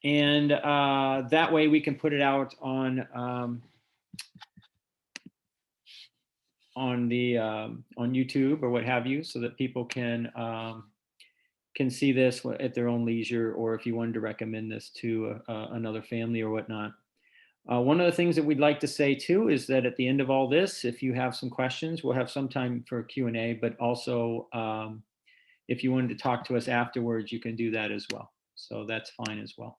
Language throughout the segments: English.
And that way we can put it out on on YouTube or what have you, so that people can see this at their own leisure, or if you wanted to recommend this to another family or whatnot. One of the things that we'd like to say too is that at the end of all this, if you have some questions, we'll have some time for Q&A, but also if you wanted to talk to us afterwards, you can do that as well. So that's fine as well.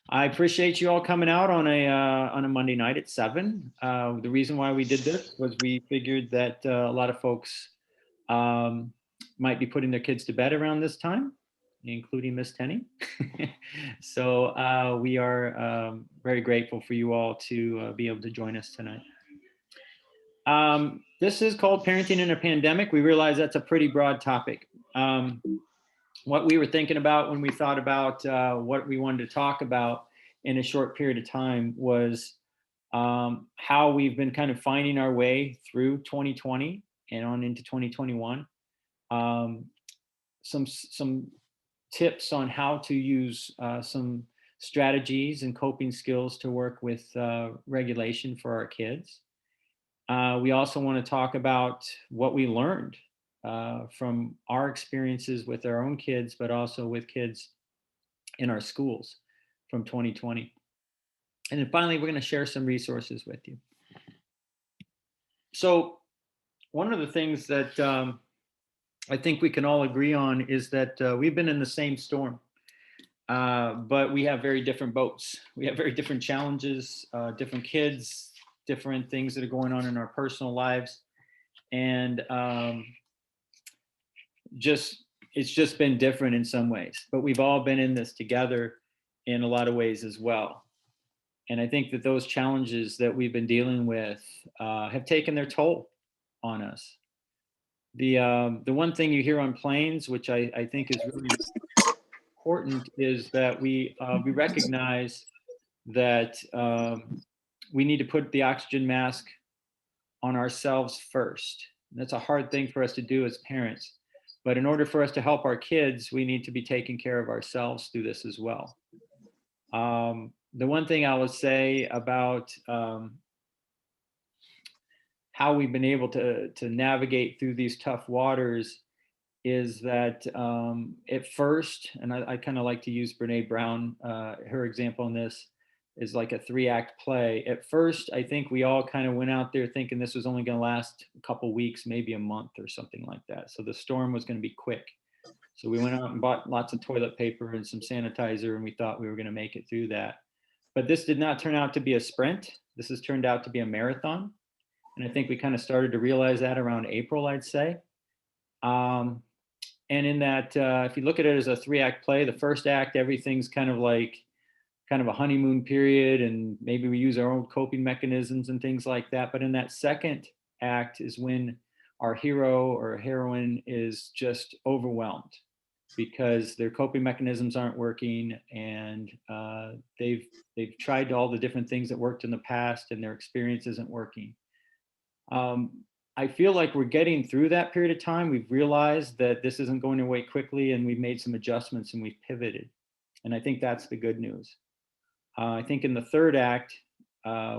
I appreciate you all coming out on a Monday night at 7. The reason why we did this was we figured that a lot of folks might be putting their kids to bed around this time, including Miss Tennie. So we are very grateful for you all to be able to join us tonight. This is called Parenting in a Pandemic. We realize that's a pretty broad topic. What we were thinking about when we thought about what we wanted to talk about in a short period of time was how we've been kind of finding our way through 2020 and on into 2021. Some tips on how to use some strategies and coping skills to work with regulation for our kids. We also want to talk about what we learned from our experiences with our own kids, but also with kids in our schools from 2020. And then finally, we're going to share some resources with you. So one of the things that I think we can all agree on is that we've been in the same storm, but we have very different boats. We have very different challenges, different kids, different things that are going on in our personal lives. And it's just been different in some ways, but we've all been in this together in a lot of ways as well. And I think that those challenges that we've been dealing with have taken their toll on us. The one thing you hear on planes, which I think is really important, is that we recognize that we need to put the oxygen mask on ourselves first. And that's a hard thing for us to do as parents. But in order for us to help our kids, we need to be taking care of ourselves through this as well. The one thing I would say about how we've been able to navigate through these tough waters is that at first, and I kind of like to use Brene Brown, her example in this is like a 3-act play. At first, I think we all kind of went out there thinking this was only going to last a couple weeks, maybe a month or something like that. So the storm was going to be quick. So we went out and bought lots of toilet paper and some sanitizer, and we thought we were going to make it through that. But this did not turn out to be a sprint. This has turned out to be a marathon. And I think we kind of started to realize that around April, I'd say. And in that, if you look at it as a 3-act play, the first act, everything's kind of a honeymoon period, and maybe we use our own coping mechanisms and things like that. But in that second act is when our hero or heroine is just overwhelmed because their coping mechanisms aren't working, and they've tried all the different things that worked in the past, and their experience isn't working. I feel like we're getting through that period of time. We've realized that this isn't going away quickly, and we've made some adjustments and we've pivoted. And I think that's the good news. I think in the third act,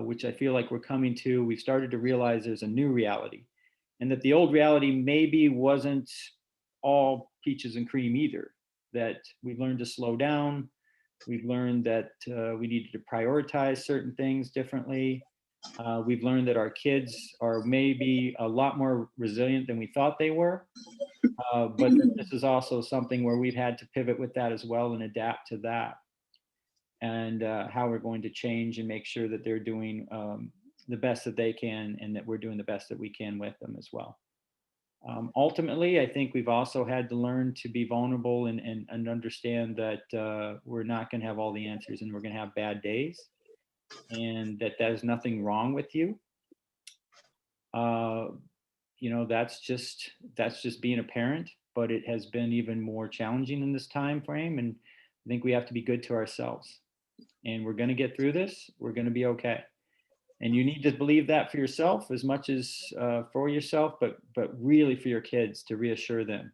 which I feel like we're coming to, we've started to realize there's a new reality, and that the old reality maybe wasn't all peaches and cream either, that we've learned to slow down. We've learned that we needed to prioritize certain things differently. We've learned that our kids are maybe a lot more resilient than we thought they were. But this is also something where we've had to pivot with that as well and adapt to that, and how we're going to change and make sure that they're doing the best that they can, and that we're doing the best that we can with them as well. Ultimately, I think we've also had to learn to be vulnerable and understand that we're not going to have all the answers, and we're going to have bad days, and that there's nothing wrong with you. That's just being a parent, but it has been even more challenging in this time frame. And I think we have to be good to ourselves, and we're going to get through this. We're going to be okay. And you need to believe that for yourself as much as for yourself, but really for your kids, to reassure them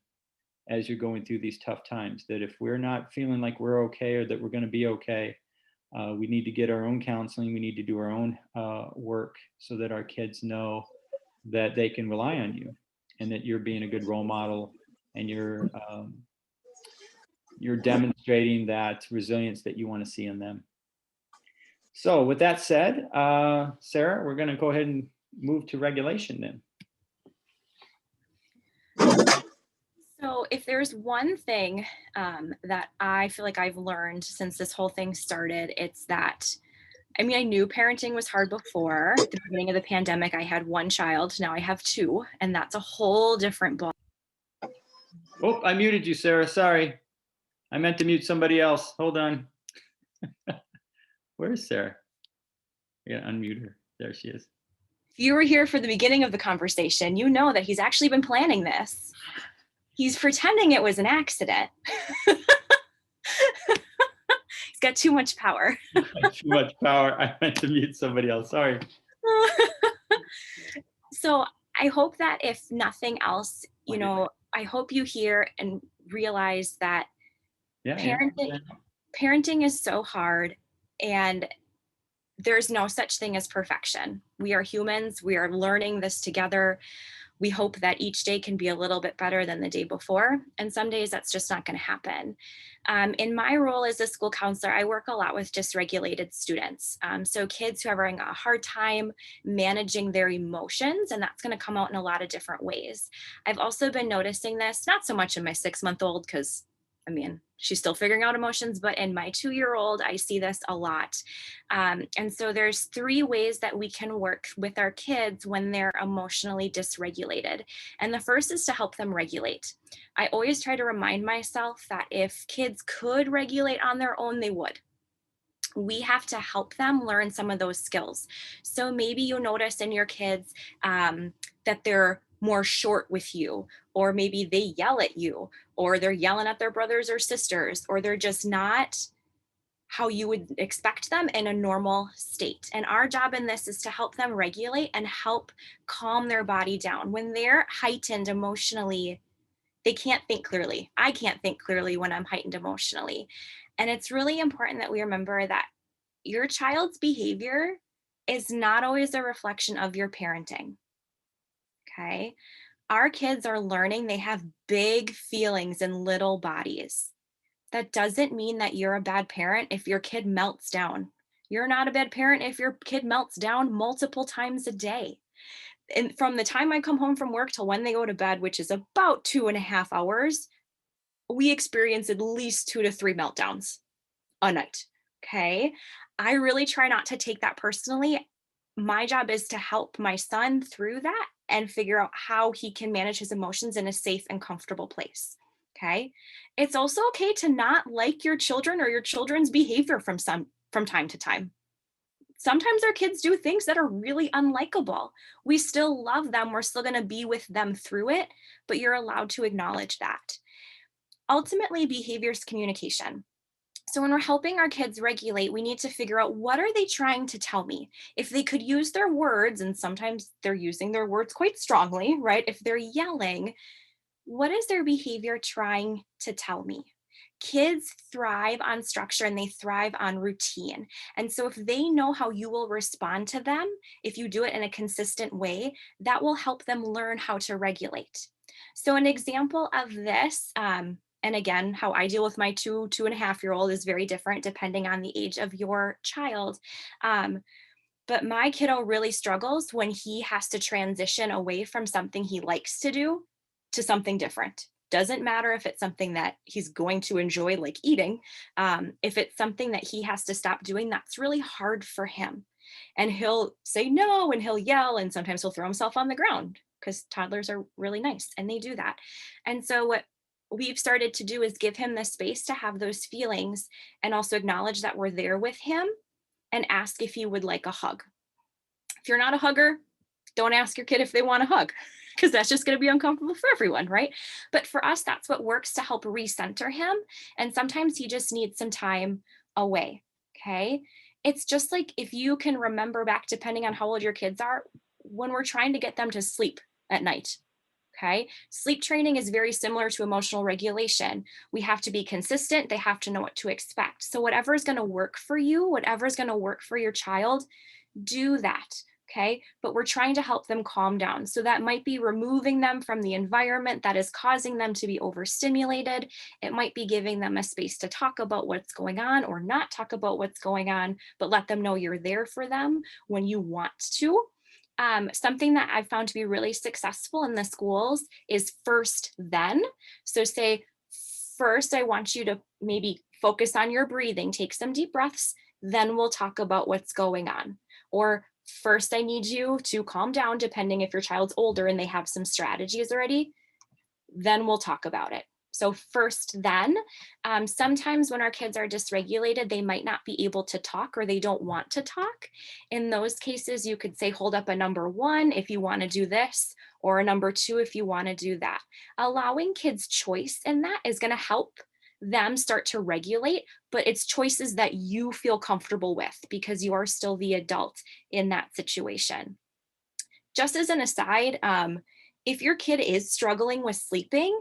as you're going through these tough times. That if we're not feeling like we're okay or that we're going to be okay, we need to get our own counseling. We need to do our own work so that our kids know that they can rely on you and that you're being a good role model and you're demonstrating that resilience that you want to see in them. So with that said, Sarah, we're going to go ahead and move to regulation then. So if there's one thing that I feel like I've learned since this whole thing started, it's that, I mean, I knew parenting was hard before. At the beginning of the pandemic, I had one child. Now I have two, and that's a whole different ball. Oh, I muted you, Sarah. Sorry. I meant to mute somebody else. Hold on. Where is Sarah? I gotta unmute her. There she is. If you were here for the beginning of the conversation, you know that he's actually been planning this. He's pretending it was an accident. He's got too much power. Too much power. I meant to mute somebody else. Sorry. So I hope that if nothing else, you know, I hope you hear and realize that parenting is so hard, and there's no such thing as perfection. We are humans. We are learning this together. We hope that each day can be a little bit better than the day before. And some days that's just not going to happen. In my role as a school counselor, I work a lot with dysregulated students. So kids who are having a hard time managing their emotions, and that's going to come out in a lot of different ways. I've also been noticing this, not so much in my 6-month-old, because I mean, she's still figuring out emotions, but in my 2-year-old, I see this a lot. And so there's 3 ways that we can work with our kids when they're emotionally dysregulated. And the first is to help them regulate. I always try to remind myself that if kids could regulate on their own, they would. We have to help them learn some of those skills. So maybe you notice in your kids that they're more short with you, or maybe they yell at you, or they're yelling at their brothers or sisters, or they're just not how you would expect them in a normal state. And our job in this is to help them regulate and help calm their body down. When they're heightened emotionally, they can't think clearly. I can't think clearly when I'm heightened emotionally. And it's really important that we remember that your child's behavior is not always a reflection of your parenting. Okay. Our kids are learning, they have big feelings in little bodies. That doesn't mean that you're a bad parent if your kid melts down. You're not a bad parent if your kid melts down multiple times a day. And from the time I come home from work till when they go to bed, which is about 2.5 hours, we experience at least 2 to 3 meltdowns a night. Okay. I really try not to take that personally. My job is to help my son through that and figure out how he can manage his emotions in a safe and comfortable place. Okay. It's also okay to not like your children or your children's behavior from time to time. Sometimes our kids do things that are really unlikable. We still love them. We're still going to be with them through it, but you're allowed to acknowledge that. Ultimately, behavior is communication. So when we're helping our kids regulate, we need to figure out, what are they trying to tell me? If they could use their words, and sometimes they're using their words quite strongly, right? If they're yelling, what is their behavior trying to tell me? Kids thrive on structure and they thrive on routine. And so if they know how you will respond to them, if you do it in a consistent way, that will help them learn how to regulate. So an example of this, and again, how I deal with my 2.5-year-old is very different depending on the age of your child. But my kiddo really struggles when he has to transition away from something he likes to do to something different. Doesn't matter if it's something that he's going to enjoy, like eating. If it's something that he has to stop doing, that's really hard for him. And he'll say no, and he'll yell, and sometimes he'll throw himself on the ground, because toddlers are really nice and they do that. And so what we've started to do is give him the space to have those feelings, and also acknowledge that we're there with him, and ask if he would like a hug. If you're not a hugger, don't ask your kid if they want a hug, because that's just going to be uncomfortable for everyone, right? But for us, that's what works to help recenter him. And sometimes he just needs some time away. Okay. It's just like, if you can remember back, depending on how old your kids are, when we're trying to get them to sleep at night. Okay. Sleep training is very similar to emotional regulation. We have to be consistent. They have to know what to expect. So, whatever is going to work for you, whatever is going to work for your child, do that. Okay. But we're trying to help them calm down. So, that might be removing them from the environment that is causing them to be overstimulated. It might be giving them a space to talk about what's going on or not talk about what's going on, but let them know you're there for them when you want to. Something that I've found to be really successful in the schools is first, then. So, say, first, I want you to maybe focus on your breathing, take some deep breaths, then we'll talk about what's going on. Or, first, I need you to calm down, depending if your child's older and they have some strategies already, then we'll talk about it. So, first, then, sometimes when our kids are dysregulated, they might not be able to talk or they don't want to talk. In those cases, you could say, hold up a number one if you want to do this, or a number two if you want to do that. Allowing kids choice in that is going to help them start to regulate, but it's choices that you feel comfortable with because you are still the adult in that situation. Just as an aside, if your kid is struggling with sleeping,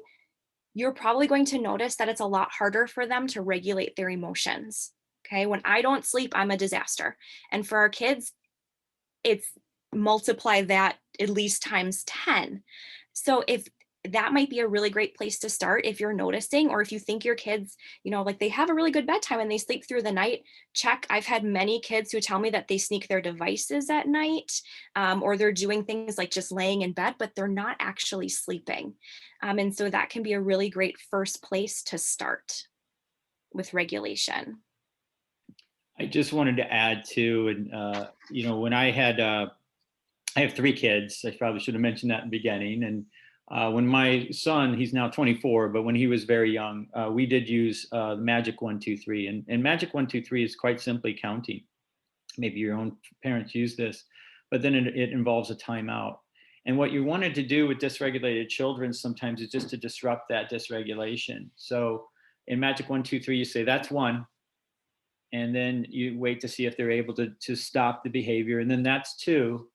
you're probably going to notice that it's a lot harder for them to regulate their emotions. Okay. When I don't sleep, I'm a disaster. And for our kids, it's multiply that at least times 10. So if that might be a really great place to start if you're noticing, or if you think your kids, like they have a really good bedtime and they sleep through the night, check. I've had many kids who tell me that they sneak their devices at night, or they're doing things like just laying in bed, but they're not actually sleeping. And so that can be a really great first place to start with regulation. I just wanted to add to, and when I have three kids. I probably should have mentioned that in the beginning. And when my son, he's now 24, but when he was very young, we did use the Magic 1, 2, 3, and Magic 1, 2, 3 is quite simply counting. Maybe your own parents use this, but then it involves a timeout. And what you wanted to do with dysregulated children sometimes is just to disrupt that dysregulation. So in Magic 1, 2, 3, you say that's one, and then you wait to see if they're able to stop the behavior, and then that's two,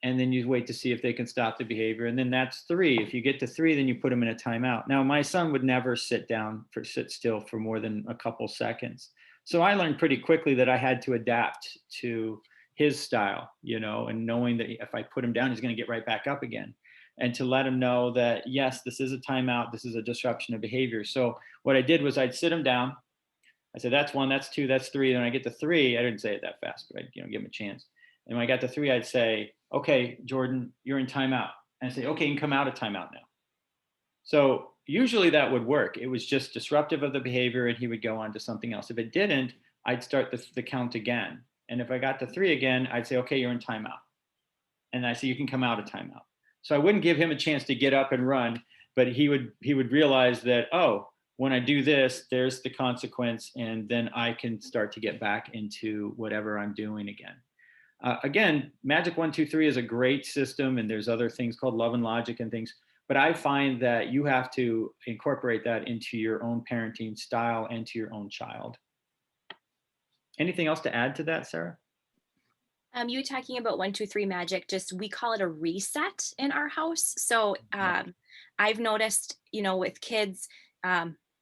and then you wait to see if they can stop the behavior, and then that's three. If you get to three, then you put them in a timeout. Now my son would never sit still for more than a couple seconds, so I learned pretty quickly that I had to adapt to his style, and knowing that if I put him down, he's going to get right back up again, and to let him know that yes, this is a timeout, this is a disruption of behavior. So what I did was I'd sit him down. I said, that's one, that's two, that's three. Then I get to three. I didn't say it that fast, but I'd give him a chance. And when I got to three, I'd say, okay, Jordan, you're in timeout. And I say, okay, you can come out of timeout now. So usually that would work. It was just disruptive of the behavior and he would go on to something else. If it didn't, I'd start the count again. And if I got to three again, I'd say, okay, you're in timeout. And I say, you can come out of timeout. So I wouldn't give him a chance to get up and run, but he would realize that, oh, when I do this, there's the consequence, and then I can start to get back into whatever I'm doing again. Again, Magic 1, 2, 3 is a great system, and there's other things called Love and Logic and things. But I find that you have to incorporate that into your own parenting style and to your own child. Anything else to add to that, Sarah? You were talking about 1, 2, 3 magic. Just we call it a reset in our house. So I've noticed, with kids,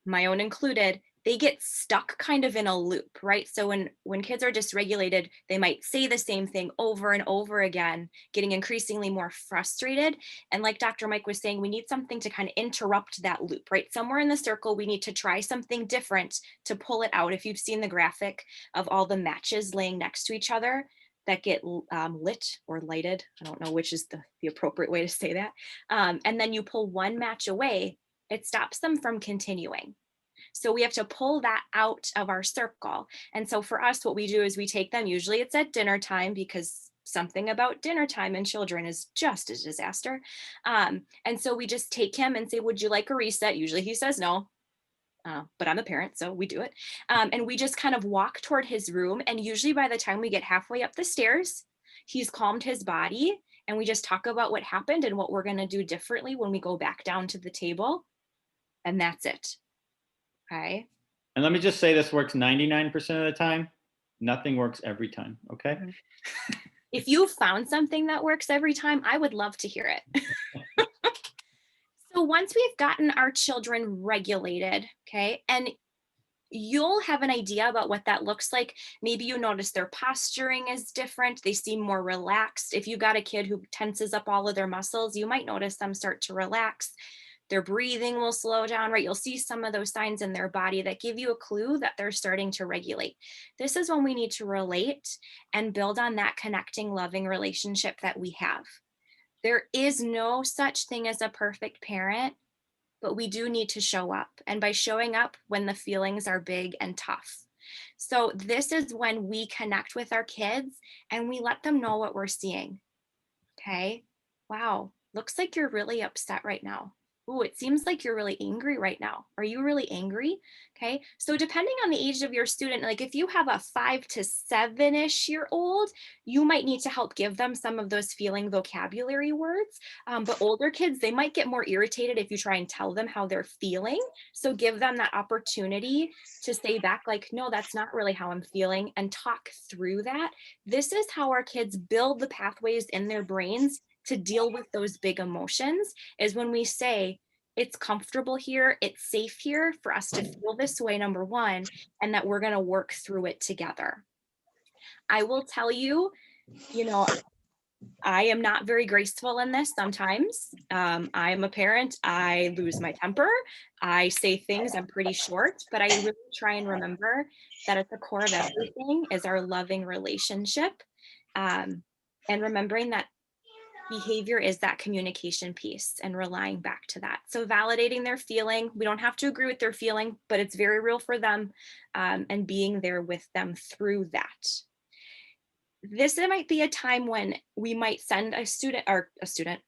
my own included, they get stuck kind of in a loop, right? So when kids are dysregulated, they might say the same thing over and over again, getting increasingly more frustrated. And like Dr. Mike was saying, we need something to kind of interrupt that loop, right? Somewhere in the circle, we need to try something different to pull it out. If you've seen the graphic of all the matches laying next to each other that get lit or lighted, I don't know which is the appropriate way to say that. And then you pull one match away, it stops them from continuing. So we have to pull that out of our circle. And so for us, what we do is we take them, usually it's at dinner time, because something about dinner time and children is just a disaster. And so we just take him and say, would you like a reset? Usually he says no. But I'm a parent, so we do it. And we just kind of walk toward his room. And usually by the time we get halfway up the stairs, he's calmed his body. And we just talk about what happened and what we're going to do differently when we go back down to the table. And that's it. Okay. And let me just say this works 99% of the time. Nothing works every time. Okay. Mm-hmm. If you found something that works every time, I would love to hear it. So once we've gotten our children regulated, okay, and you'll have an idea about what that looks like. Maybe you notice their posturing is different. They seem more relaxed. If you got a kid who tenses up all of their muscles, you might notice them start to relax. Their breathing will slow down, right? You'll see some of those signs in their body that give you a clue that they're starting to regulate. This is when we need to relate and build on that connecting, loving relationship that we have. There is no such thing as a perfect parent, but we do need to show up. And by showing up when the feelings are big and tough. So, this is when we connect with our kids and we let them know what we're seeing. Okay. Wow. Looks like you're really upset right now. Ooh, it seems like you're really angry right now. Are you really angry? Okay. So, depending on the age of your student, like if you have a 5 to 7-ish year old, you might need to help give them some of those feeling vocabulary words. But older kids, they might get more irritated if you try and tell them how they're feeling. So, give them that opportunity to say back, like, no, that's not really how I'm feeling, and talk through that. This is how our kids build the pathways in their brains to deal with those big emotions, is when we say it's comfortable here, it's safe here for us to feel this way, number one, and that we're going to work through it together. I will tell you, you know, I am not very graceful in this sometimes. I am a parent. I lose my temper. I say things, I'm pretty short, but I really try and remember that at the core of everything is our loving relationship. Um, and remembering that behavior is that communication piece and relying back to that. So, validating their feeling. We don't have to agree with their feeling, but it's very real for them, and being there with them through that. This might be a time when we might send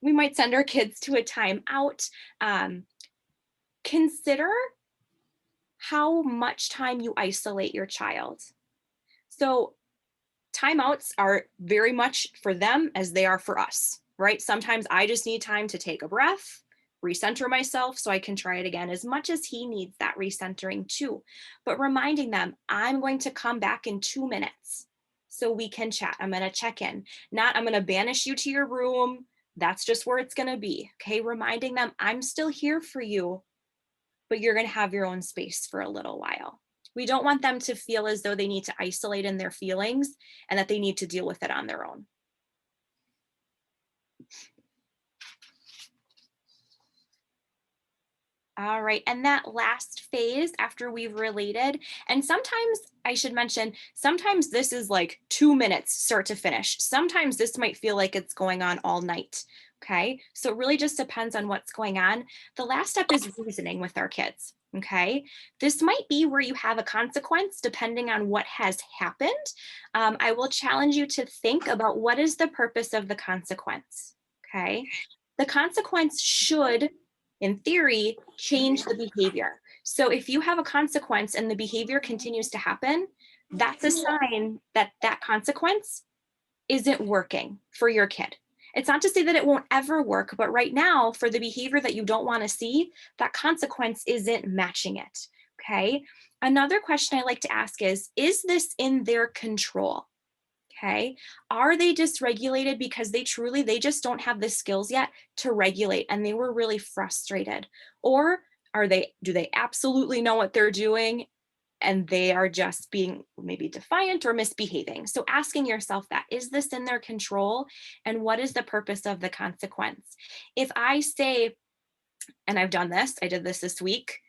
we might send our kids to a time out. Consider how much time you isolate your child. So timeouts are very much for them as they are for us, right? Sometimes I just need time to take a breath, recenter myself so I can try it again, as much as he needs that recentering too. But reminding them, I'm going to come back in 2 minutes so we can chat. I'm going to check in. Not, I'm going to banish you to your room. That's just where it's going to be. Okay. Reminding them, I'm still here for you, but you're going to have your own space for a little while. We don't want them to feel as though they need to isolate in their feelings and that they need to deal with it on their own. All right. And that last phase after we've related, and sometimes I should mention, sometimes this is like 2 minutes start to finish. Sometimes this might feel like it's going on all night. Okay. So it really just depends on what's going on. The last step is reasoning with our kids. Okay. This might be where you have a consequence depending on what has happened. I will challenge you to think about what is the purpose of the consequence. Okay. The consequence should, in theory, change the behavior. So if you have a consequence and the behavior continues to happen, that's a sign that that consequence isn't working for your kid. It's not to say that it won't ever work, but right now, for the behavior that you don't want to see, that consequence isn't matching it. Okay. Another question I like to ask is this in their control? Okay. Are they dysregulated because they just don't have the skills yet to regulate and they were really frustrated? Or do they absolutely know what they're doing and they are just being maybe defiant or misbehaving? So asking yourself that, is this in their control? And what is the purpose of the consequence? If I say, and I've done this, I did this week,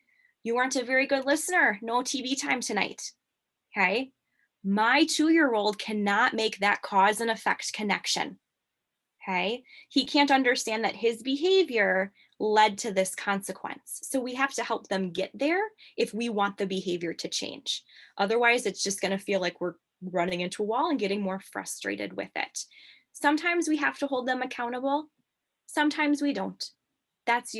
you weren't a very good listener, no TV time tonight. Okay. My 2-year-old cannot make that cause and effect connection. Okay. He can't understand that his behavior led to this consequence. So we have to help them get there if we want the behavior to change. Otherwise, it's just going to feel like we're running into a wall and getting more frustrated with it. Sometimes we have to hold them accountable. Sometimes we don't. That's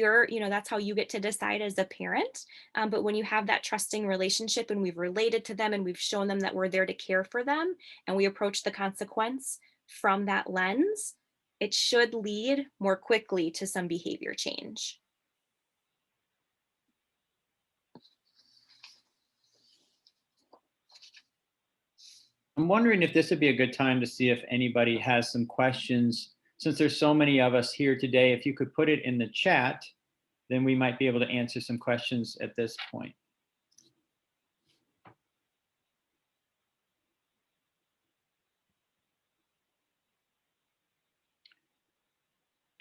how you get to decide as a parent. But when you have that trusting relationship and we've related to them and we've shown them that we're there to care for them and we approach the consequence from that lens, it should lead more quickly to some behavior change. I'm wondering if this would be a good time to see if anybody has some questions. Since there's so many of us here today, if you could put it in the chat, then we might be able to answer some questions at this point.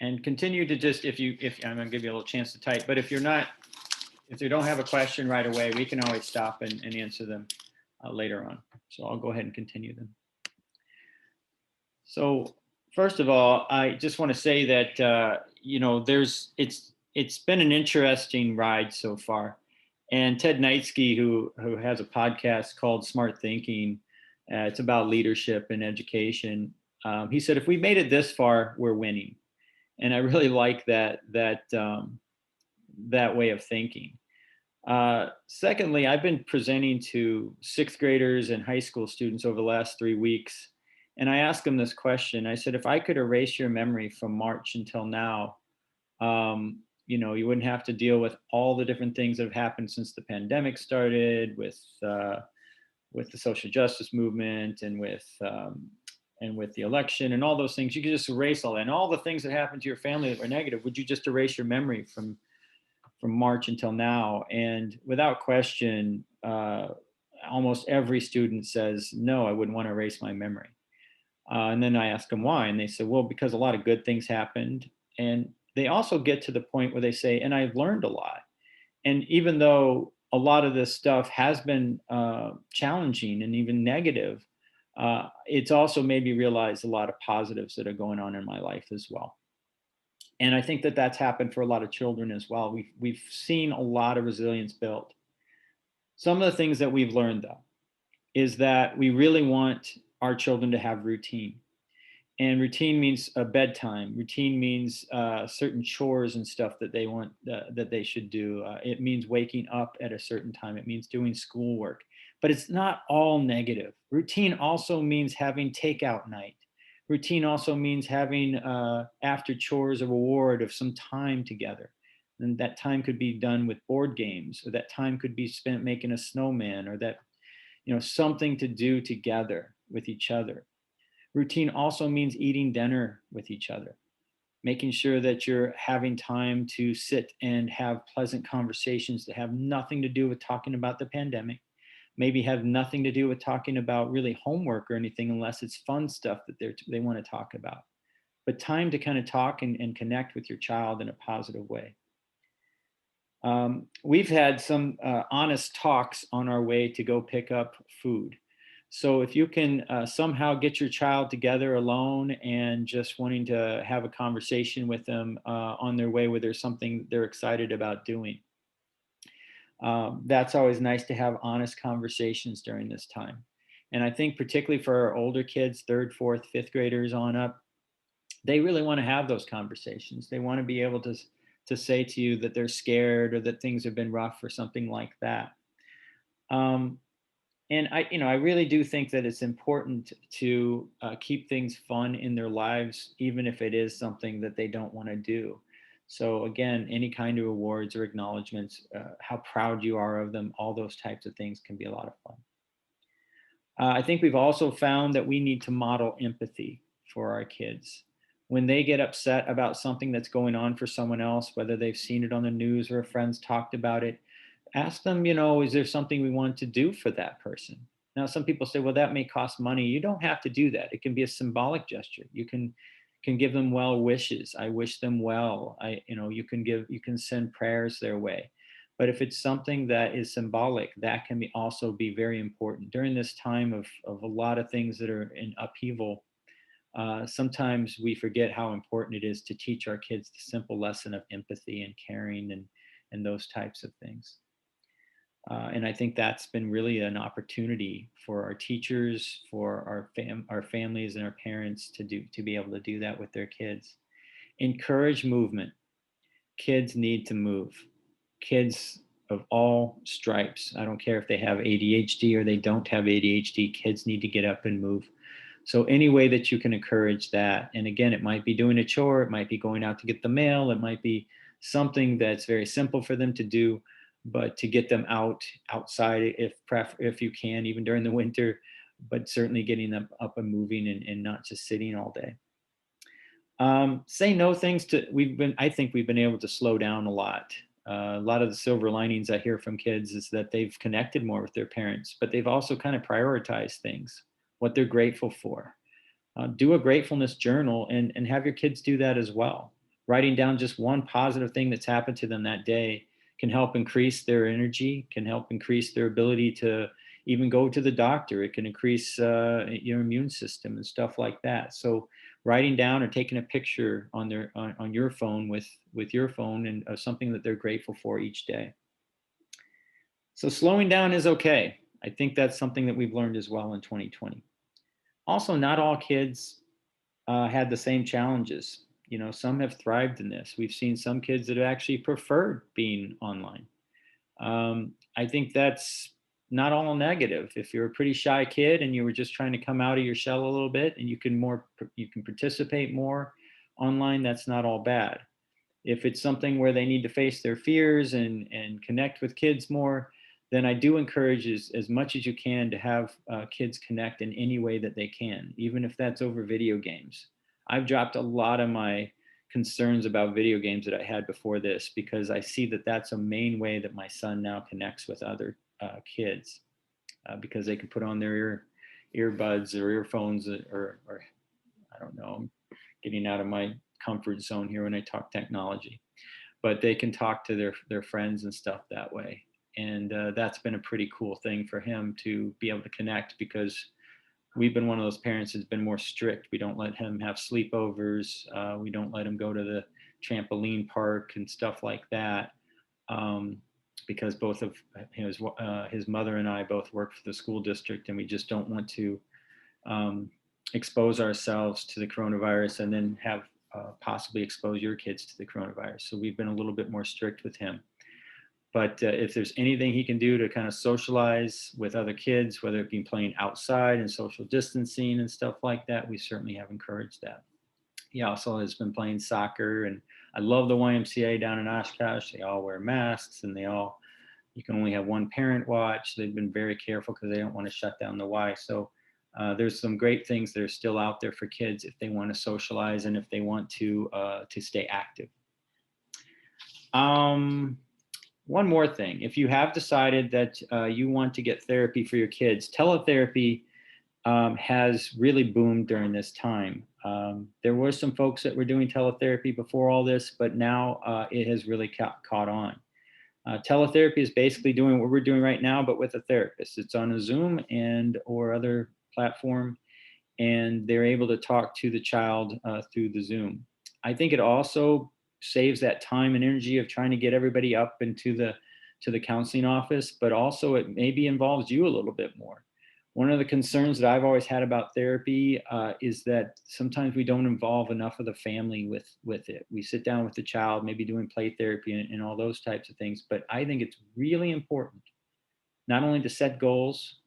And continue to just, if I'm gonna give you a little chance to type, but if you don't have a question right away, we can always stop and answer them later on. So I'll go ahead and continue them. So first of all, I just want to say that it's been an interesting ride so far. And Ted Neitzke, who has a podcast called Smart Thinking, it's about leadership and education. He said, if we made it this far, we're winning. And I really like that way of thinking. Secondly, I've been presenting to sixth graders and high school students over the last 3 weeks. And I asked them this question. I said, if I could erase your memory from March until now, you wouldn't have to deal with all the different things that have happened since the pandemic started, with the social justice movement, and with the election and all those things. You could just erase all that, and all the things that happened to your family that were negative. Would you just erase your memory from March until now? And without question, almost every student says, no, I wouldn't want to erase my memory. And then I ask them why, and they say, well, because a lot of good things happened. And they also get to the point where they say, and I've learned a lot. And even though a lot of this stuff has been challenging and even negative, it's also made me realize a lot of positives that are going on in my life as well. And I think that that's happened for a lot of children as well. We've seen a lot of resilience built. Some of the things that we've learned, though, is that we really want our children to have routine. And routine means a bedtime. Routine means certain chores and stuff that they want that they should do. It means waking up at a certain time. It means doing schoolwork. But it's not all negative. Routine also means having takeout night. Routine also means having after chores a reward of some time together. And that time could be done with board games, or that time could be spent making a snowman, or that, something to do together with each other. Routine also means eating dinner with each other, making sure that you're having time to sit and have pleasant conversations that have nothing to do with talking about the pandemic, maybe have nothing to do with talking about really homework or anything, unless it's fun stuff that they want to talk about. But time to kind of talk and connect with your child in a positive way. We've had some honest talks on our way to go pick up food. So if you can somehow get your child together alone and just wanting to have a conversation with them on their way where there's something they're excited about doing. That's always nice to have honest conversations during this time. And I think particularly for our older kids, third, fourth, fifth graders on up, they really want to have those conversations. They want to be able to say to you that they're scared or that things have been rough or something like that. And I really do think that it's important to keep things fun in their lives, even if it is something that they don't want to do. So again, any kind of awards or acknowledgments, how proud you are of them, all those types of things can be a lot of fun. I think we've also found that we need to model empathy for our kids. When they get upset about something that's going on for someone else, whether they've seen it on the news or a friend's talked about it, ask them, is there something we want to do for that person? Now, some people say, well, that may cost money. You don't have to do that. It can be a symbolic gesture. You can give them well wishes. I wish them well. You can send prayers their way. But if it's something that is symbolic, that can also be very important. During this time of a lot of things that are in upheaval, sometimes we forget how important it is to teach our kids the simple lesson of empathy and caring and those types of things. And I think that's been really an opportunity for our teachers, for our families and our parents to be able to do that with their kids. Encourage movement. Kids need to move. Kids of all stripes. I don't care if they have ADHD or they don't have ADHD. Kids need to get up and move. So any way that you can encourage that, and again, it might be doing a chore, it might be going out to get the mail, it might be something that's very simple for them to do, but to get them outside if you can, even during the winter, but certainly getting them up and moving and not just sitting all day. Say no things to, I think we've been able to slow down a lot. A lot of the silver linings I hear from kids is that they've connected more with their parents, but they've also kind of prioritized things, what they're grateful for. Do a gratefulness journal, and have your kids do that as well. Writing down just one positive thing that's happened to them that day can help increase their energy, can help increase their ability to even go to the doctor. It can increase your immune system and stuff like that. So writing down or taking a picture on on your phone with your phone and something that they're grateful for each day. So slowing down is okay. I think that's something that we've learned as well in 2020. Also, not all kids had the same challenges. You know, some have thrived in this. We've seen some kids that have actually preferred being online. I think that's not all negative. If you're a pretty shy kid and you were just trying to come out of your shell a little bit and you can participate more online, that's not all bad. If it's something where they need to face their fears and connect with kids more, then I do encourage as much as you can to have kids connect in any way that they can, even if that's over video games. I've dropped a lot of my concerns about video games that I had before this because I see that that's a main way that my son now connects with other kids because they can put on their earbuds or earphones or I don't know, I'm getting out of my comfort zone here when I talk technology, but they can talk to their friends and stuff that way. And that's been a pretty cool thing for him to be able to connect because we've been one of those parents that's been more strict. We don't let him have sleepovers. We don't let him go to the trampoline park and stuff like that. Because both of his mother and I both work for the school district, and we just don't want to expose ourselves to the coronavirus and then have possibly expose your kids to the coronavirus. So we've been a little bit more strict with him. But if there's anything he can do to kind of socialize with other kids, whether it be playing outside and social distancing and stuff like that, we certainly have encouraged that. He also has been playing soccer, and I love the YMCA down in Oshkosh. They all wear masks, and you can only have one parent watch. They've been very careful because they don't want to shut down the Y. So there's some great things that are still out there for kids if they want to socialize and if they want to stay active. One more thing, if you have decided that you want to get therapy for your kids, teletherapy has really boomed during this time. There were some folks that were doing teletherapy before all this, but now it has really caught on. Teletherapy is basically doing what we're doing right now, but with a therapist. It's on a Zoom and or other platform, and they're able to talk to the child through the Zoom. I think it also saves that time and energy of trying to get everybody up into the counseling office, but also it maybe involves you a little bit more. One of the concerns that I've always had about therapy is that sometimes we don't involve enough of the family with it. We sit down with the child, maybe doing play therapy and all those types of things. But I think it's really important not only to set goals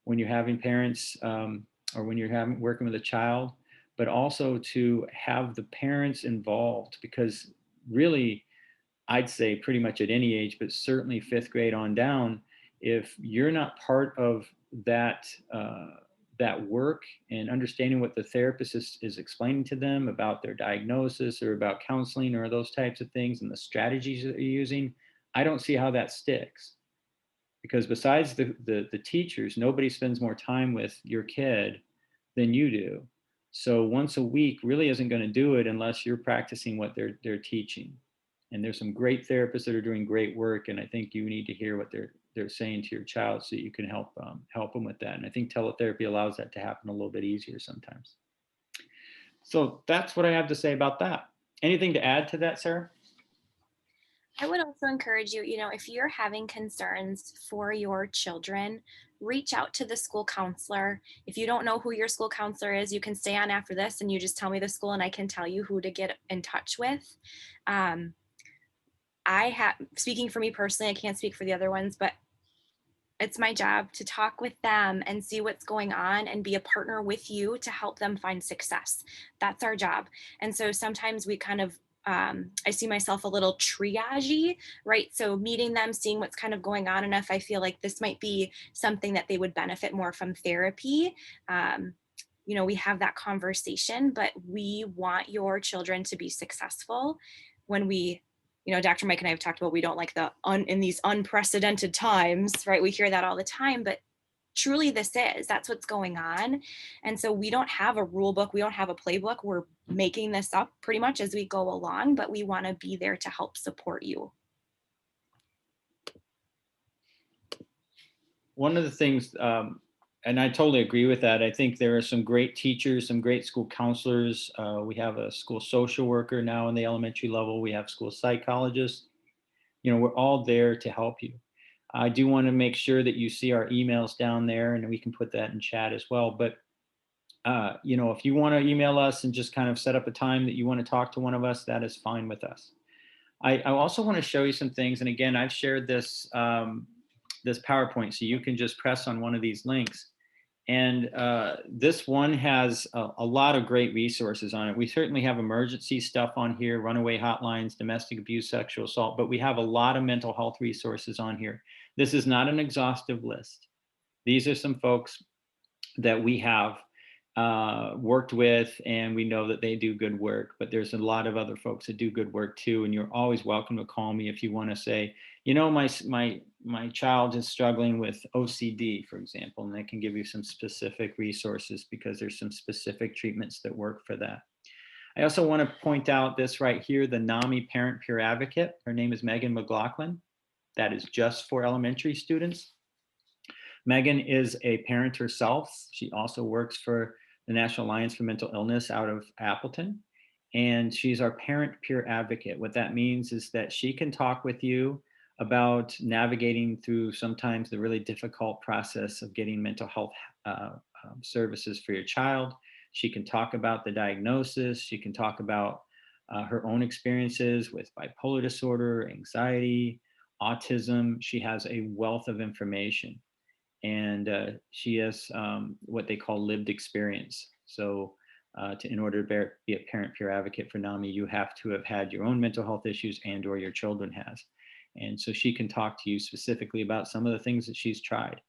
when you're having parents or when you're working with a child, but also to have the parents involved because really, I'd say pretty much at any age, but certainly fifth grade on down, if you're not part of that that work and understanding what the therapist is explaining to them about their diagnosis or about counseling or those types of things and the strategies that they're using, I don't see how that sticks. Because besides the teachers, nobody spends more time with your kid than you do. So once a week really isn't going to do it unless you're practicing what they're teaching. And there's some great therapists that are doing great work, and I think you need to hear what they're saying to your child so you can help them with that. And I think teletherapy allows that to happen a little bit easier sometimes. So that's what I have to say about that. Anything to add to that, Sarah? I would also encourage you, if you're having concerns for your children, reach out to the school counselor. If you don't know who your school counselor is, you can stay on after this and you just tell me the school and I can tell you who to get in touch with. Um, speaking for me personally, I can't speak for the other ones, but it's my job to talk with them and see what's going on and be a partner with you to help them find success. That's our job. And so sometimes we kind of I see myself a little triage, right? So meeting them, seeing what's kind of going on, and if I feel like this might be something that they would benefit more from therapy, we have that conversation, but we want your children to be successful. When Dr. Mike and I have talked about, we don't like in these unprecedented times, right? We hear that all the time, but truly that's what's going on. And so we don't have a rule book, we don't have a playbook. We're making this up pretty much as we go along, but we want to be there to help support you. One of the things, and I totally agree with that. I think there are some great teachers, some great school counselors. We have a school social worker now in the elementary level. We have school psychologists. We're all there to help you. I do want to make sure that you see our emails down there, and we can put that in chat as well. But if you want to email us and just kind of set up a time that you want to talk to one of us, that is fine with us. I also want to show you some things. And again, I've shared this this PowerPoint, so you can just press on one of these links. And this one has a lot of great resources on it. We certainly have emergency stuff on here, runaway hotlines, domestic abuse, sexual assault, but we have a lot of mental health resources on here. This is not an exhaustive list. These are some folks that we have worked with, and we know that they do good work, but there's a lot of other folks that do good work too. And you're always welcome to call me if you want to say, my child is struggling with OCD, for example, and they can give you some specific resources because there's some specific treatments that work for that. I also want to point out this right here, the NAMI Parent Peer Advocate. Her name is Megan McLaughlin. That is just for elementary students. Megan is a parent herself. She also works for the National Alliance for Mental Illness out of Appleton. And she's our parent peer advocate. What that means is that she can talk with you about navigating through sometimes the really difficult process of getting mental health services for your child. She can talk about the diagnosis. She can talk about her own experiences with bipolar disorder, anxiety, autism. She has a wealth of information. And she has what they call lived experience. So in order to be a parent peer advocate for NAMI, you have to have had your own mental health issues and or your children has. And so she can talk to you specifically about some of the things that she's tried.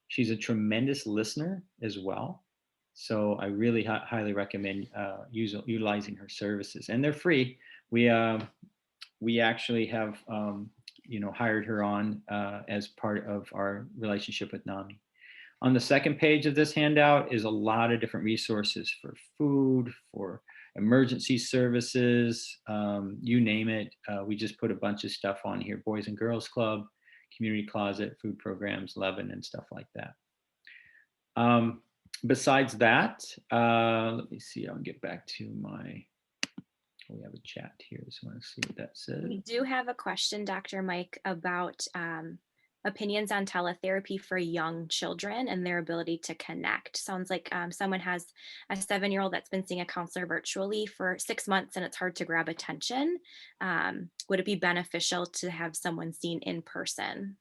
She's a tremendous listener as well. So I really highly recommend utilizing her services, and they're free. We actually have hired her on as part of our relationship with NAMI. On the second page of this handout is a lot of different resources for food, for emergency services, you name it. We just put a bunch of stuff on here: Boys and Girls Club, Community Closet, food programs, Levin, and stuff like that. Besides that, let me see, I'll get back to we have a chat here, so I want to see what that says. We do have a question, Dr. Mike, about opinions on teletherapy for young children and their ability to connect. Sounds like someone has a 7-year-old that's been seeing a counselor virtually for 6 months and it's hard to grab attention. Would it be beneficial to have someone seen in person?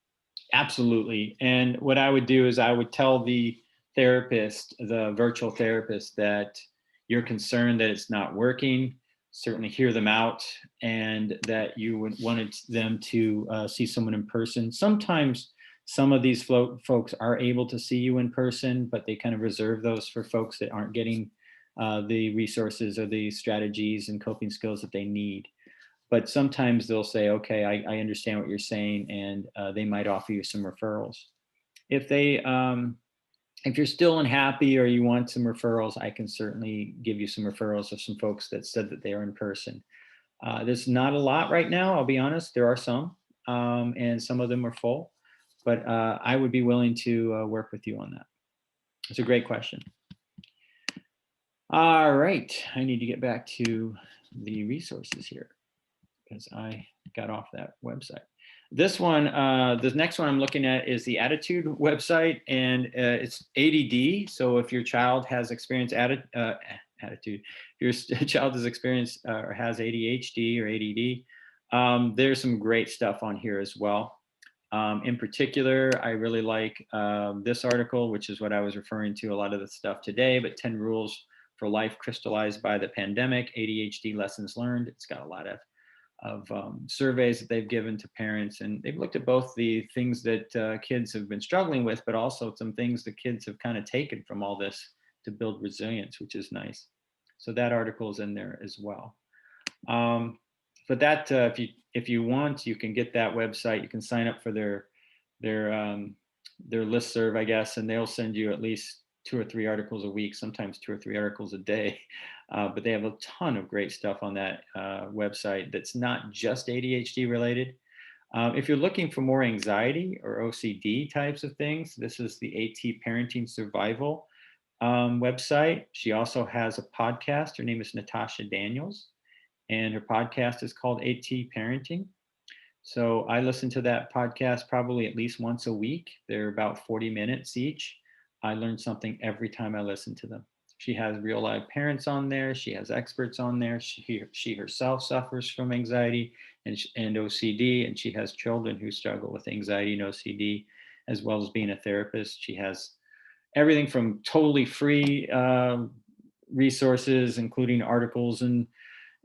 Absolutely. And what I would do is I would tell the therapist, the virtual therapist, that you're concerned that it's not working. Certainly hear them out, and that you would wanted them to see someone in person. Sometimes some of these folks are able to see you in person, but they kind of reserve those for folks that aren't getting the resources or the strategies and coping skills that they need. But sometimes they'll say, okay, I understand what you're saying, and they might offer you some referrals. If you're still unhappy or you want some referrals, I can certainly give you some referrals of some folks that said that they are in person. There's not a lot right now, I'll be honest. There are some, and some of them are full, but I would be willing to work with you on that. It's a great question. All right, I need to get back to the resources here because I got off that website. This one, the next one I'm looking at is the Attitude website, and it's ADD. So if your child has experienced attitude, if your child has experienced or has ADHD or ADD, there's some great stuff on here as well. In particular, I really like this article, which is what I was referring to a lot of the stuff today, but 10 Rules for Life Crystallized by the Pandemic, ADHD Lessons Learned. It's got a lot of surveys that they've given to parents, and they've looked at both the things that kids have been struggling with, but also some things that kids have kind of taken from all this build resilience, which is nice. So that article is in there as well. But that if you want, you can get that website. You can sign up for their listserv, I guess, and they'll send you at least 2 or 3 articles a week, sometimes 2 or 3 articles a day. But they have a ton of great stuff on that website that's not just ADHD related. If you're looking for more anxiety or OCD types of things, this is the AT Parenting Survival website. She also has a podcast. Her name is Natasha Daniels, and her podcast is called AT Parenting. So I listen to that podcast probably at least once a week. They're about 40 minutes each. I learn something every time I listen to them. She has real live parents on there. She has experts on there. She herself suffers from anxiety and OCD, and she has children who struggle with anxiety and OCD, as well as being a therapist. She has everything from totally free resources, including articles and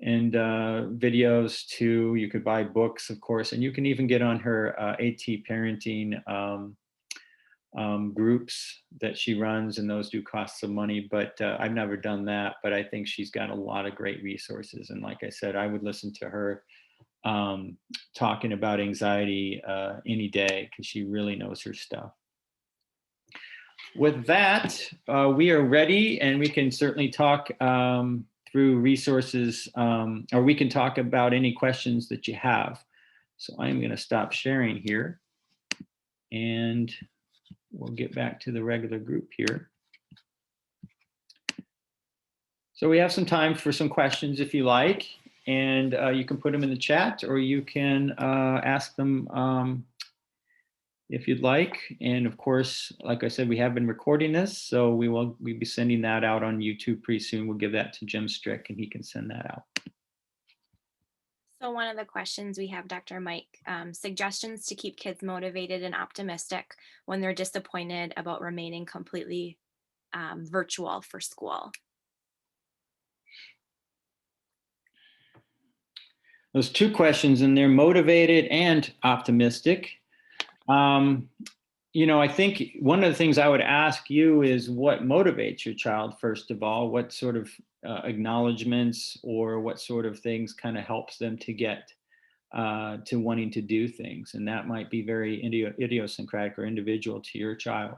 videos, to you could buy books, of course, and you can even get on her AT Parenting groups that she runs, and those do cost some money, but I've never done that. But I think she's got a lot of great resources, and like I said, I would listen to her talking about anxiety any day, because she really knows her stuff. With that, we are ready, and we can certainly talk through resources, or we can talk about any questions that you have. So I'm going to stop sharing here, and we'll get back to the regular group here. So we have some time for some questions if you like, and you can put them in the chat, or you can ask them if you'd like. And of course, like I said, we have been recording this, so we'll be sending that out on YouTube pretty soon. We'll give that to Jim Strick, and he can send that out. So one of the questions we have, Dr. Mike, suggestions to keep kids motivated and optimistic when they're disappointed about remaining completely virtual for school. Those 2 questions, and they're motivated and optimistic. I think one of the things I would ask you is what motivates your child, first of all. What sort of acknowledgments or what sort of things kind of helps them to get to wanting to do things? And that might be very idiosyncratic or individual to your child.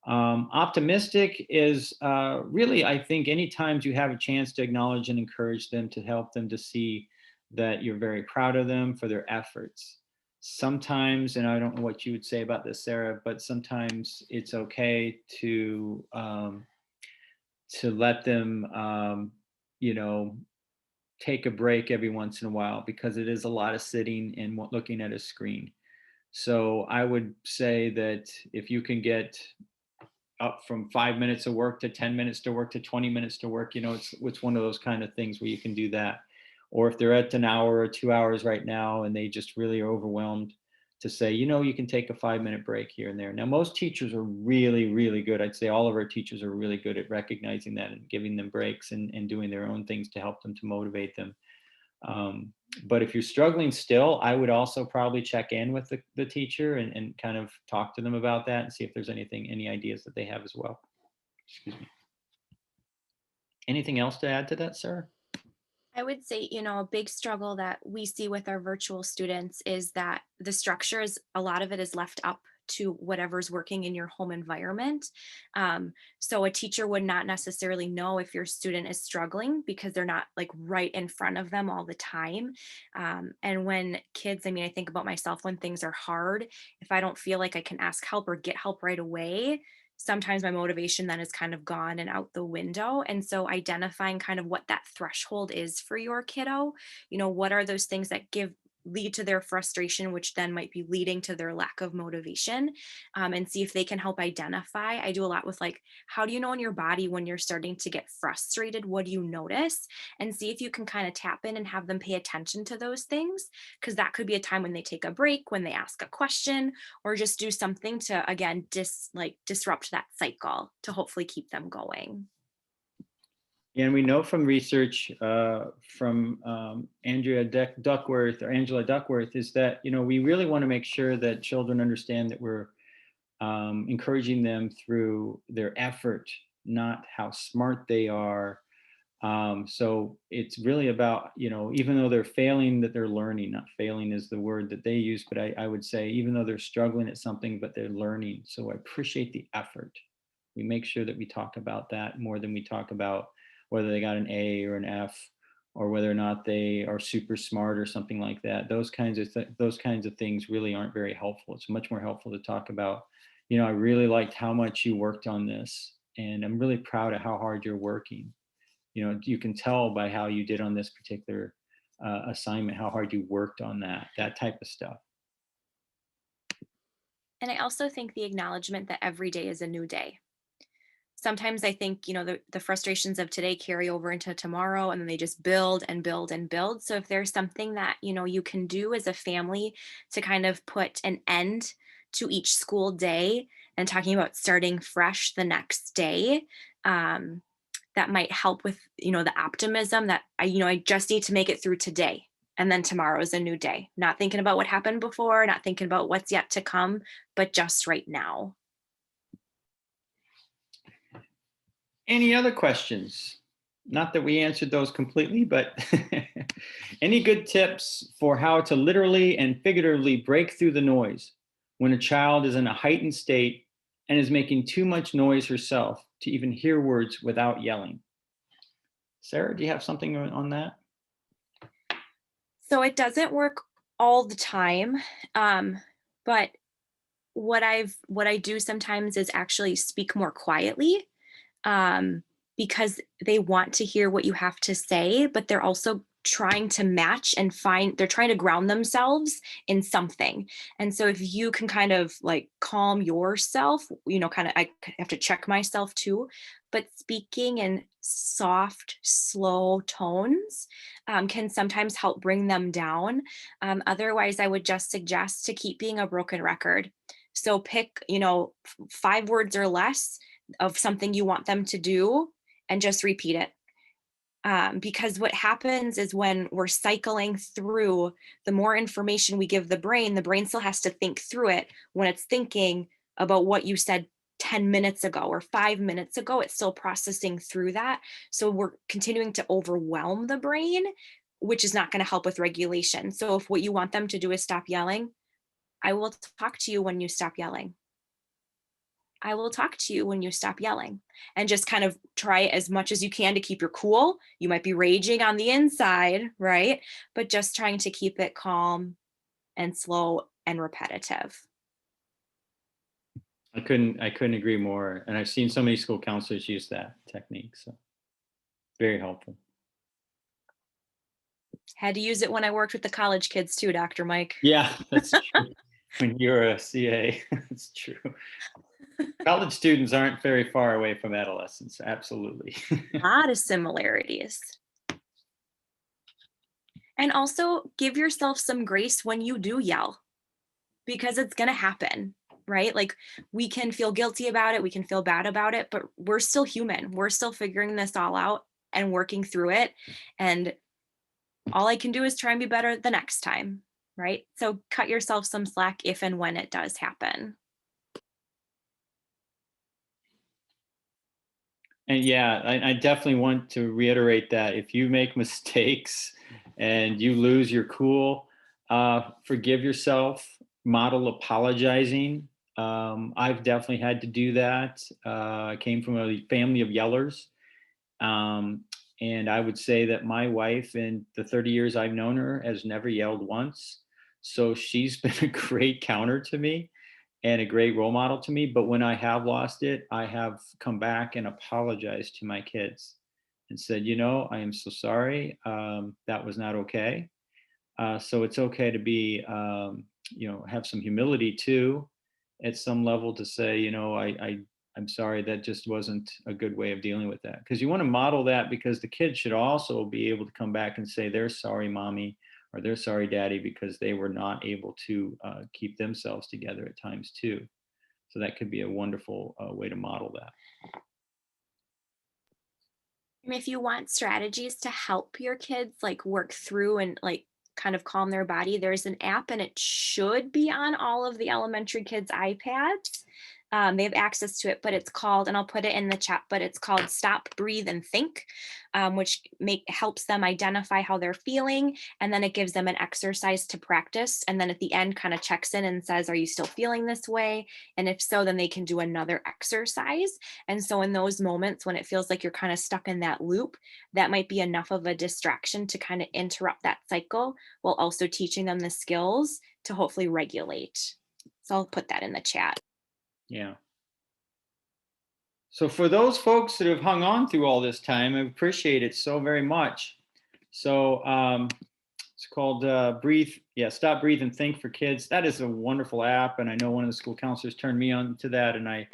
Optimistic is really, I think, anytime you have a chance to acknowledge and encourage them, to help them to see that you're very proud of them for their efforts. Sometimes, and I don't know what you would say about this, Sarah, but sometimes it's okay to let them, take a break every once in a while, because it is a lot of sitting and looking at a screen. So I would say that if you can get up from 5 minutes of work to 10 minutes to work to 20 minutes to work, it's one of those kind of things where you can do that. Or if they're at an hour or 2 hours right now and they just really are overwhelmed, to say, you can take a 5-minute break here and there. Now, most teachers are really, really good. I'd say all of our teachers are really good at recognizing that and giving them breaks and doing their own things to help them, to motivate them. But if you're struggling still, I would also probably check in with the teacher and kind of talk to them about that and see if there's any ideas that they have as well. Excuse me. Anything else to add to that, Sarah? I would say, a big struggle that we see with our virtual students is that the structure is, a lot of it is left up to whatever's working in your home environment. So a teacher would not necessarily know if your student is struggling because they're not like right in front of them all the time. And when kids, I think about myself, when things are hard, if I don't feel like I can ask help or get help right away, sometimes my motivation then is kind of gone and out the window. And so identifying kind of what that threshold is for your kiddo, what are those things that lead to their frustration, which then might be leading to their lack of motivation, and see if they can help identify. I do a lot with like, how do you know in your body when you're starting to get frustrated? What do you notice? And see if you can kind of tap in and have them pay attention to those things, because that could be a time when they take a break, when they ask a question, or just do something to, again, disrupt that cycle to hopefully keep them going. And we know from research from Angela Duckworth is that, we really want to make sure that children understand that we're encouraging them through their effort not how smart they are. So it's really about, even though they're failing, that they're learning. Not failing is the word that they use, but I would say even though they're struggling at something, but they're learning. So I appreciate the effort. We make sure that we talk about that more than we talk about whether they got an A or an F, or whether or not they are super smart or something like that. Those kinds of things really aren't very helpful. It's much more helpful to talk about, I really liked how much you worked on this, and I'm really proud of how hard you're working. You can tell by how you did on this particular assignment how hard you worked on that type of stuff. And I also think the acknowledgement that every day is a new day. Sometimes I think, the frustrations of today carry over into tomorrow, and then they just build and build and build. So if there's something that, you can do as a family to kind of put an end to each school day and talking about starting fresh the next day, um, that might help with, the optimism that I just need to make it through today. And then tomorrow is a new day. Not thinking about what happened before, not thinking about what's yet to come, but just right now. Any other questions? Not that we answered those completely, but any good tips for how to literally and figuratively break through the noise when a child is in a heightened state and is making too much noise herself to even hear words without yelling? Sarah, do you have something on that? So it doesn't work all the time. But what I do sometimes is actually speak more quietly, because they want to hear what you have to say, but they're also trying to match and they're trying to ground themselves in something. And so if you can kind of like calm yourself, kind of, I have to check myself too, but speaking in soft, slow tones can sometimes help bring them down. Otherwise, I would just suggest to keep being a broken record. So pick, 5 words or less of something you want them to do and just repeat it. Because what happens is when we're cycling through, the more information we give the brain still has to think through it. When it's thinking about what you said 10 minutes ago or 5 minutes ago, it's still processing through that. So we're continuing to overwhelm the brain, which is not going to help with regulation. So if what you want them to do is stop yelling, I will talk to you when you stop yelling. I will talk to you when you stop yelling, and just kind of try as much as you can to keep your cool. You might be raging on the inside, right? But just trying to keep it calm and slow and repetitive. I couldn't agree more. And I've seen so many school counselors use that technique. So very helpful. Had to use it when I worked with the college kids too, Dr. Mike. Yeah, that's true. When you're a CA, it's true. College students aren't very far away from adolescents. Absolutely. A lot of similarities. And also give yourself some grace when you do yell, because it's going to happen, right? Like, we can feel guilty about it, we can feel bad about it, but we're still human. We're still figuring this all out and working through it. And all I can do is try and be better the next time, right? So cut yourself some slack if and when it does happen. And yeah, I definitely want to reiterate that if you make mistakes and you lose your cool, forgive yourself, model apologizing. I've definitely had to do that. I came from a family of yellers. Um, and I would say that my wife, in the 30 years I've known her, has never yelled once. So she's been a great counter to me and a great role model to me. But when I have lost it, I have come back and apologized to my kids and said, I am so sorry. That was not okay. So it's okay to be, have some humility too, at some level, to say, I'm sorry, that just wasn't a good way of dealing with that. Because you want to model that, because the kids should also be able to come back and say they're sorry, mommy, or they're sorry, daddy, because they were not able to keep themselves together at times too. So that could be a wonderful way to model that. And if you want strategies to help your kids like work through and like kind of calm their body, there's an app and it should be on all of the elementary kids' iPads. They have access to it, but it's called, and I'll put it in the chat, but it's called Stop, Breathe, and Think, which helps them identify how they're feeling. And then it gives them an exercise to practice. And then at the end, kind of checks in and says, are you still feeling this way? And if so, then they can do another exercise. And so in those moments when it feels like you're kind of stuck in that loop, that might be enough of a distraction to kind of interrupt that cycle while also teaching them the skills to hopefully regulate. So I'll put that in the chat. Yeah. So for those folks that have hung on through all this time, I appreciate it so very much. So it's called Stop, Breathe, and Think for Kids. That is a wonderful app, and I know one of the school counselors turned me on to that, and I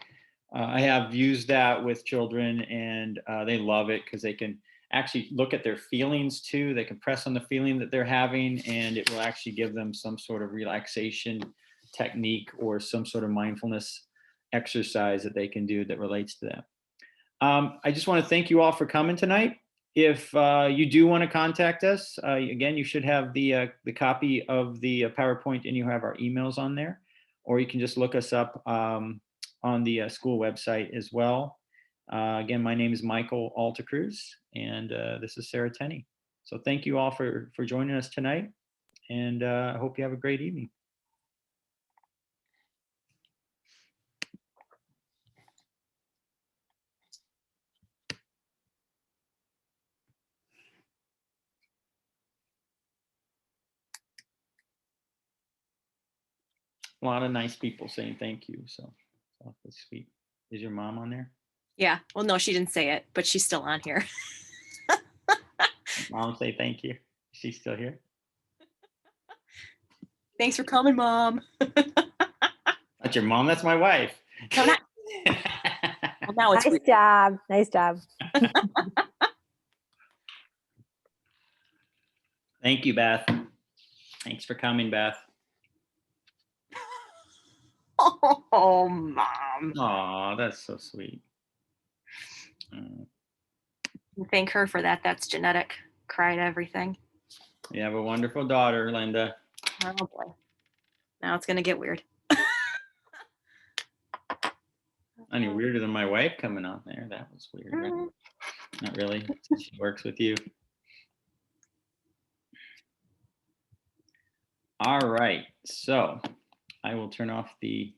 have used that with children, and they love it because they can actually look at their feelings too. They can press on the feeling that they're having, and it will actually give them some sort of relaxation technique or some sort of mindfulness exercise that they can do that relates to that. I just want to thank you all for coming tonight. If you do want to contact us, again, you should have the copy of the PowerPoint, and you have our emails on there, or you can just look us up on the school website as well. Again, my name is Michael Altekruse, and this is Sarah Tennie. So thank you all for joining us tonight, and I hope you have a great evening. A lot of nice people saying thank you, so that's sweet. Is your mom on there? Yeah. Well, no, she didn't say it, but she's still on here. Mom, say thank you. Is she still here? Thanks for coming, Mom. That's your mom? That's my wife. No, not. Well, now it's Nice weird. job. Nice job. Thank you, Beth. Thanks for coming, Beth. Oh, Mom. Aw, that's so sweet. Thank her for that. That's genetic. Cried everything. You have a wonderful daughter, Linda. Oh boy. Now it's gonna get weird. Any weirder than my wife coming on there? That was weird, right? Not really. She works with you. All right. So I will turn off the